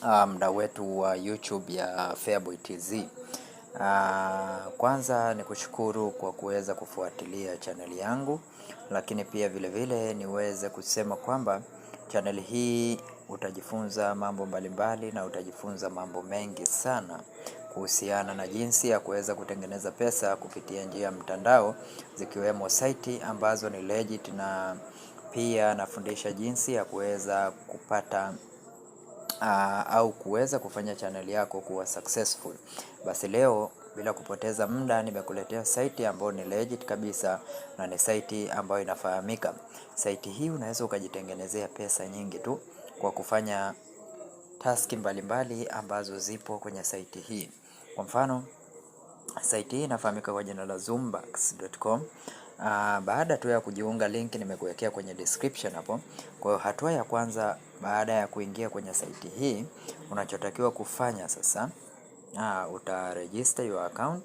mda wetu wa YouTube ya Feaboy TZ. Kwanza ni kushukuru kwa kuweza kufuatilia channel yangu, lakini pia vile vile niweze kusema kwamba channel hii utajifunza mambo mbalimbali na utajifunza mambo mengi sana kuhusiana na jinsi ya kuweza kutengeneza pesa kupitia njia ya mtandao, zikiwemo site ambazo ni legit, na pia nafundisha jinsi ya kuweza kupata au kuweza kufanya channel yako kuwa successful. Basi leo bila kupoteza muda nimekuletea site ambayo ni legit kabisa na ni site ambayo inafahamika. Site hii unaweza ukajitengenezea pesa nyingi tu kwa kufanya taski mbalimbali ambazo zipo kwenye site hii. Kwa mfano, site hii inafahamika kwa jina la zoombucks.com. Baada tu ya kujiunga, link nimekuwekea kwenye description hapo. Kwa hiyo hatua ya kwanza baada ya kuingia kwenye site hii, unachotakiwa kufanya sasa, utaregister your account.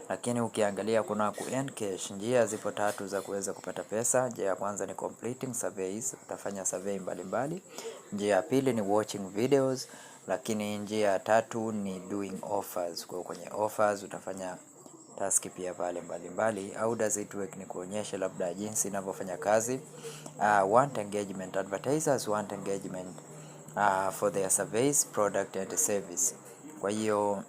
Lakini ukiangalia kuna ku earn cash, njia zipo tatu za kuweza kupata pesa. Njia ya kwanza ni completing surveys, utafanya survey mbalimbali. Njia ya pili ni watching videos, lakini njia ya tatu ni doing offers. Kwa kwenye offers utafanya task pia pale mbalimbali. How does it work? Ni kuonyesha labda jinsi inavyofanya kazi. Want engagement, advertisers want engagement for their surveys, product and service. Kwa hiyo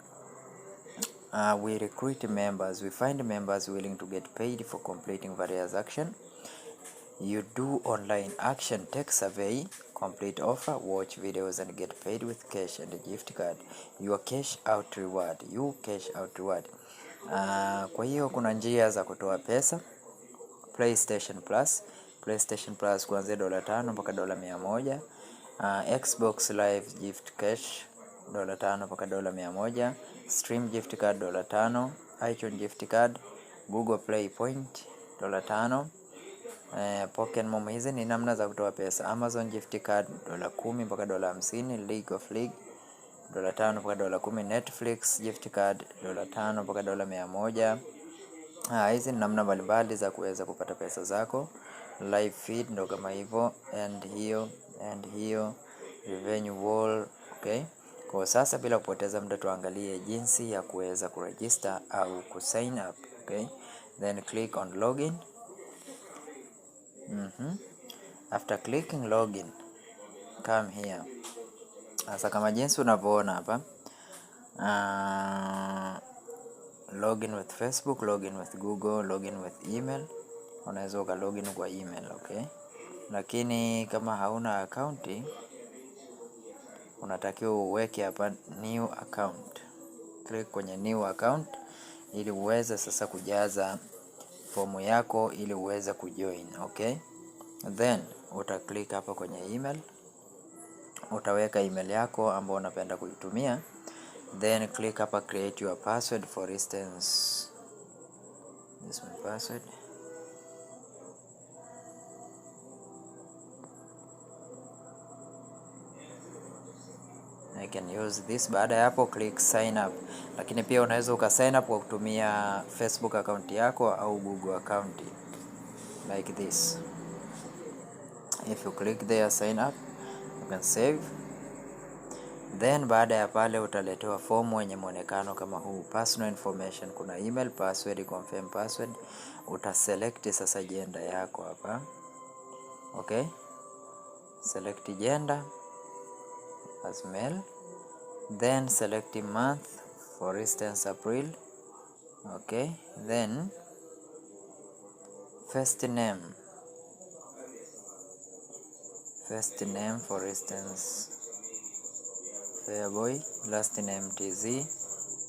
we recruit members, we find members willing to get paid for completing various action. You do online action, take survey, complete offer, watch videos and get paid with cash and a gift card. Your cash out reward, you cash out reward. Kwa hiyo kuna njia za kutoa pesa. PlayStation Plus kuanzia $5 mpaka $100. Xbox Live gift cash $5 mpaka $100. Stream gift card $5. iTunes gift card. Google Play point $5. Pokemon. Hizi ni namna za kutoa pesa. Amazon gift card $10 mpaka $50. League of League $5 mpaka $10. Netflix gift card $5 mpaka $100. Hizi ni namna mbalimbali za kuweza kupata pesa zako. Live feed ndo kama hivyo, and hiyo revenue wall. Okay, kwa sasa bila kupoteza muda tuangalie jinsi ya kuweza kuregister au kusign up. Okay, then click on login. After clicking login, come here. Sasa kama jinsi unavyoona hapa, login with Facebook, login with Google, login with email. Unaweza uka login kwa email, okay? Lakini kama hauna account, unatakiwa uweke hapa new account. Click kwenye new account ili uweze sasa kujaza fomu yako ili uweze kujoin, okay? Then uta click hapa kwenye email. Utaweka email yako ambayo unapenda kuitumia. Then click hapa create your password. For instance, this is my password. I can use this. Baada ya hapo click sign up. Lakini pia unaweza uka sign up kwa kutumia Facebook account yako au Google account like this. If you click there sign up, you can save. Then baada ya pale utaletewa fomu yenye muonekano kama huu. Personal information, kuna email, password, confirm password. Utaselect sasa gender yako hapa. Okay? Select gender as male. Then select month, for instance April. Okay? Then first name, for instance Feaboy. Last name TZ.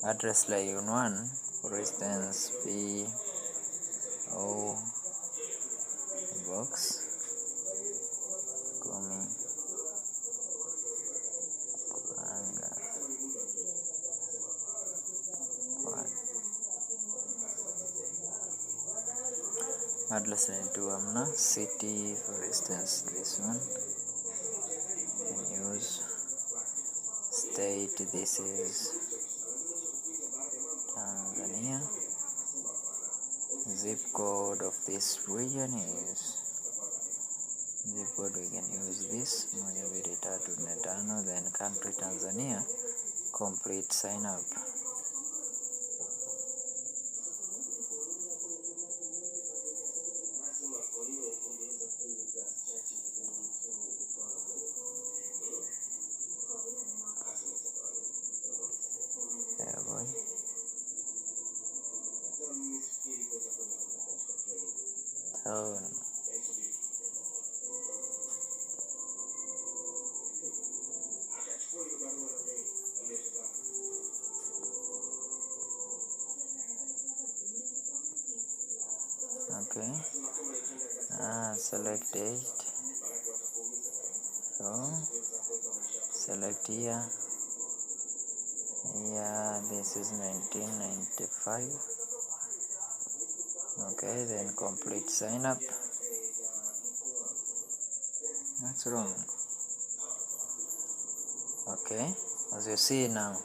Address line 1, for instance PO Box Kumi Kuranga. Address line 2 amna. City, for instance this one. Use state, this is Tanzania. Zip code of this region is zip code we can use this 1235, then country Tanzania, complete sign up. Yeah, boy. So okay, select date, so select here, yeah, this is 1995. Okay, then complete sign up. That's wrong. Okay, as you see now.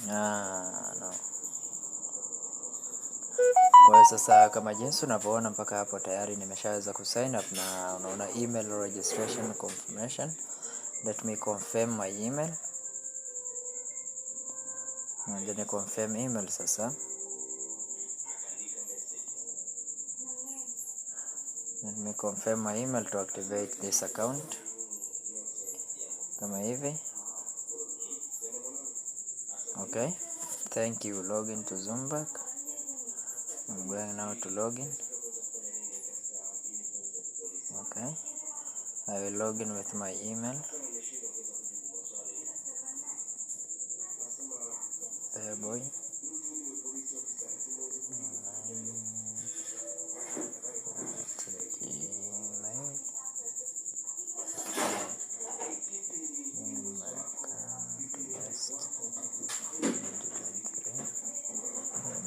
No. Kwa sasa kama jinsi unavyoona mpaka hapo tayari nimeshaweza kusign up, na unaona email registration confirmation. Let me confirm my email. Ngoja confirm email sasa. Let me confirm my email to activate this account. Kama hivi. Okay. Thank you. Login to ZOOMBUCK. I'm going now to login. Okay. I will log in with my email. There, boy.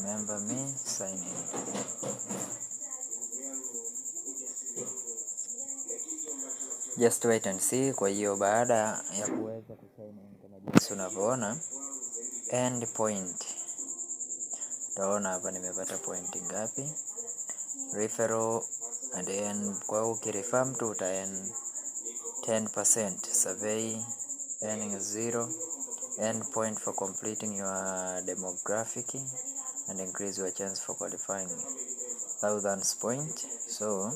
Remember me, sign in. Just wait and see. Kwa hiyo baada ya kuweza kusign in kama jinsi unavyoona, end point. Utaona hapa nimepata point ngapi. Referral and end, kwa ukirefer mtu uta earn 10%. Survey earning 0. End point for completing your demographic and increase your chance for qualifying thousands point. So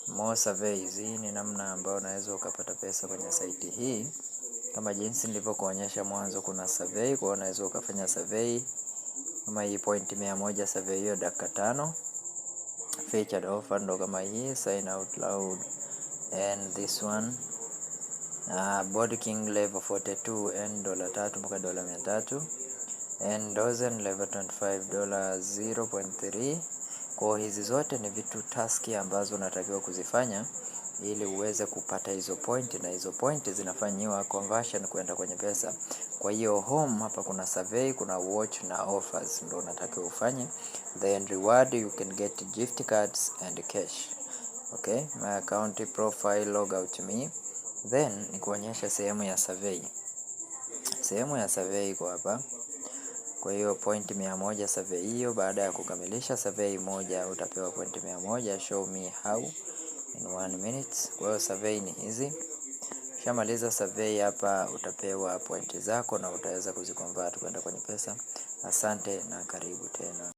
more surveys. Hii ni namna ambayo unaweza ukapata pesa kwenye site hii. Kama jinsi nilivyokuonyesha mwanzo, kuna survey, kwa unaweza ukafanya survey kama hii point 100 survey hiyo dakika 5. Featured offer ndo kama hii, sign out loud, and this one Board King level 42 and $3 mpaka $300, and dozen level 25 $0.3. Kwa hizi zote ni vitu taski ambazo unatakiwa kuzifanya ili uweze kupata hizo point, na hizo point zinafanyiwa conversion kwenda kwenye pesa. Kwa hiyo home hapa kuna survey, kuna watch na offers ndio unatakiwa ufanye. Then reward you can get gift cards and cash. Okay, my account profile, log out me. Then nikuonyesha sehemu ya survey. Sehemu ya survey iko hapa. Kwa hiyo point 100 survey hiyo, baada ya kukamilisha survey moja utapewa point 100. Show me how in 1 minute. Kwa hiyo survey ni hizi. Shamaliza survey hapa utapewa point zako na utaweza kuziconvert kwenda kwenye pesa. Asante na karibu tena.